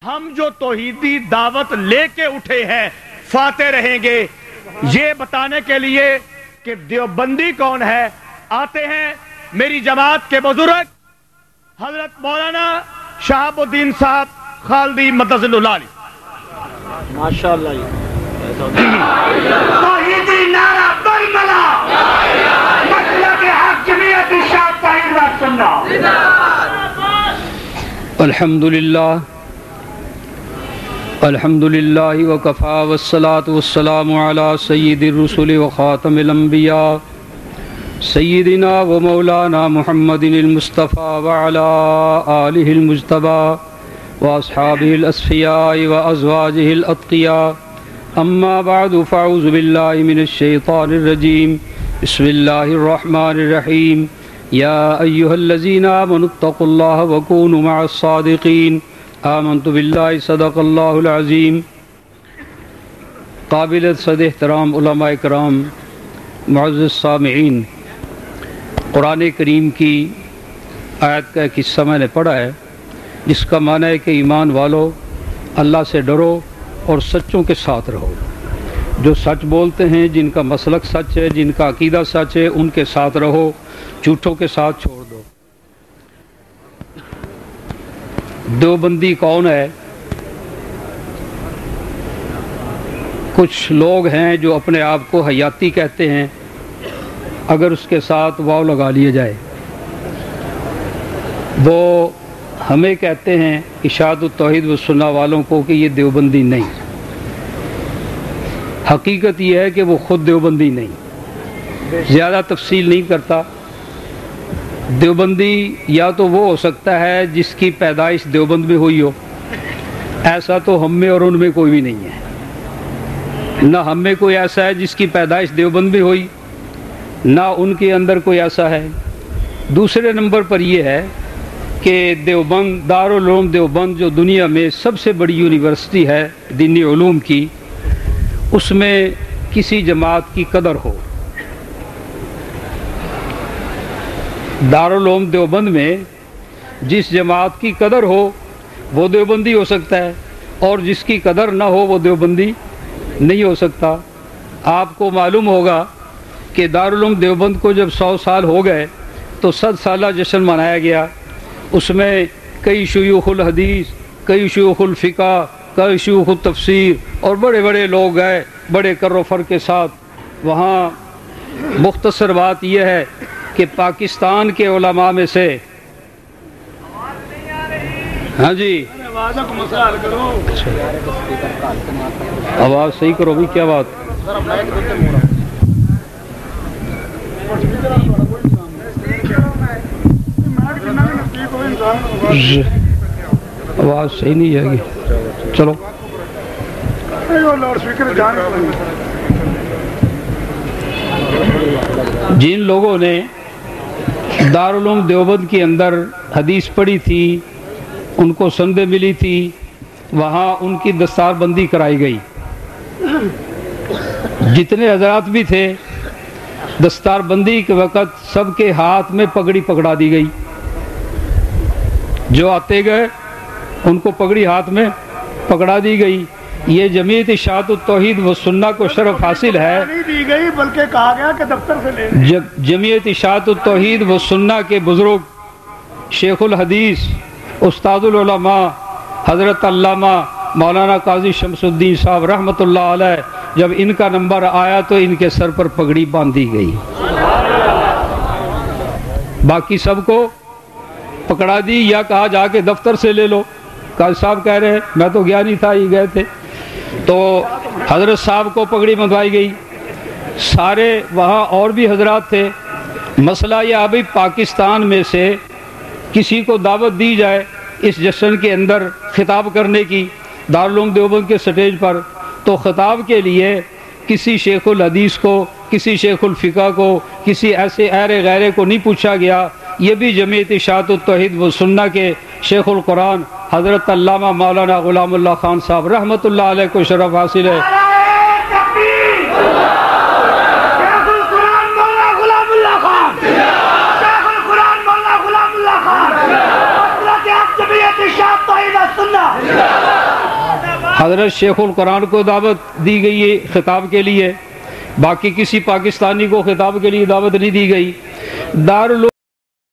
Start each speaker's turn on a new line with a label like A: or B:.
A: ہم جو توحیدی دعوت لے کے اٹھے ہیں فاتح رہیں گے۔ یہ بتانے کے لیے کہ دیوبندی کون ہے آتے ہیں میری جماعت کے بزرگ حضرت مولانا شہاب الدین صاحب خالدی مدظ اللہ علیہ۔
B: ماشاءاللہ
C: توحیدی نعرہ برملا مسلک حق جمعیت شاہد طاہر و سنہ۔
B: الحمدللہ وکفا والصلاة والسلام علی سید الرسل وخاتم الانبیاء سیدنا و مولانا محمد المصطفى وعلى آلہ المجتبى واصحابہ الاسفیاء وازواجہ الاتقیاء اما بعد فاعوذ باللہ من الشیطان الرجیم بسم اللہ الرحمن الرحیم یا ایہا الذین آمنوا اتقوا اللہ وکونوا مع الصادقین آمنت باللہ صدق اللہ العظیم۔ قابل صد احترام علماء کرام، معزز سامعین، قرآن کریم کی آیت کا ایک حصہ میں نے پڑھا ہے جس کا معنی ہے کہ ایمان والو اللہ سے ڈرو اور سچوں کے ساتھ رہو۔ جو سچ بولتے ہیں، جن کا مسلک سچ ہے، جن کا عقیدہ سچ ہے، ان کے ساتھ رہو، جھوٹوں کے ساتھ چھوڑ دو۔ دیوبندی کون ہے؟ کچھ لوگ ہیں جو اپنے آپ کو حیاتی کہتے ہیں، اگر اس کے ساتھ واو لگا لیے جائے۔ وہ ہمیں کہتے ہیں اشاعت التوحید و سنہ والوں کو کہ یہ دیوبندی نہیں۔ حقیقت یہ ہے کہ وہ خود دیوبندی نہیں۔ زیادہ تفصیل نہیں کرتا۔ دیوبندی یا تو وہ ہو سکتا ہے جس کی پیدائش دیوبند میں ہوئی ہو، ایسا تو ہم میں اور ان میں کوئی بھی نہیں ہے۔ نہ ہم میں کوئی ایسا ہے جس کی پیدائش دیوبند میں ہوئی، نہ ان کے اندر کوئی ایسا ہے۔ دوسرے نمبر پر یہ ہے کہ دیوبند، دارالعلوم دیوبند جو دنیا میں سب سے بڑی یونیورسٹی ہے دینی علوم کی، اس میں کسی جماعت کی قدر ہو۔ دارالعلوم دیوبند میں جس جماعت کی قدر ہو وہ دیوبندی ہو سکتا ہے، اور جس کی قدر نہ ہو وہ دیوبندی نہیں ہو سکتا۔ آپ کو معلوم ہوگا کہ دارالعلوم دیوبند کو جب 100 سال ہو گئے تو 100 سالہ جشن منایا گیا۔ اس میں کئی شیوخ الحدیث، کئی شیوخ الفقہ، کئی شیوخ التفسیر اور بڑے بڑے لوگ گئے بڑے کر و فر کے ساتھ۔ وہاں مختصر بات یہ ہے کہ پاکستان کے علماء میں سے، ہاں جی آواز صحیح کرو بھی، کیا بات؟ آواز صحیح نہیں جائے گی، چلو۔ جن لوگوں نے دارالعلوم دیوبند کے اندر حدیث پڑھی تھی، ان کو سندیں ملی تھی، وہاں ان کی دستار بندی کرائی گئی۔ جتنے حضرات بھی تھے، دستار بندی کے وقت سب کے ہاتھ میں پگڑی پکڑا دی گئی۔ جو آتے گئے ان کو پگڑی ہاتھ میں پکڑا دی گئی۔ یہ جمعیت اشاعت التوحید و سنہ کو شرف حاصل ہے،
C: نہیں دی گئی بلکہ کہا گیا کہ دفتر سے لے۔
B: جمعیت اشاعت التوحید و سنہ کے بزرگ شیخ الحدیث استاد العلماء حضرت علامہ مولانا قاضی شمس الدین صاحب رحمۃ اللہ علیہ، جب ان کا نمبر آیا تو ان کے سر پر پگڑی باندھی گئی، باقی سب کو پکڑا دی یا کہا جا کے دفتر سے لے لو۔ قاضی صاحب کہہ رہے ہیں میں تو گیا نہیں تھا، یہ گئے تھے، تو حضرت صاحب کو پگڑی بندھوائی گئی۔ سارے وہاں اور بھی حضرات تھے۔ مسئلہ یہ ابھی پاکستان میں سے کسی کو دعوت دی جائے اس جشن کے اندر خطاب کرنے کی دارالعلوم دیوبند کے سٹیج پر، تو خطاب کے لیے کسی شیخ الحدیث کو، کسی شیخ الفقہ کو، کسی ایسے ایرے غیرے کو نہیں پوچھا گیا۔ یہ بھی جمعیت اشاعت التوحید و سنہ کے شیخ القرآن حضرت علامہ مولانا غلام اللہ خان صاحب رحمۃ اللہ علیہ کو شرف حاصل ہے۔
C: جمعیت اشاعت توحید و سنہ
B: حضرت شیخ القرآن کو دعوت دی گئی ہے خطاب کے لیے، باقی کسی پاکستانی کو خطاب کے لیے دعوت نہیں دی گئی۔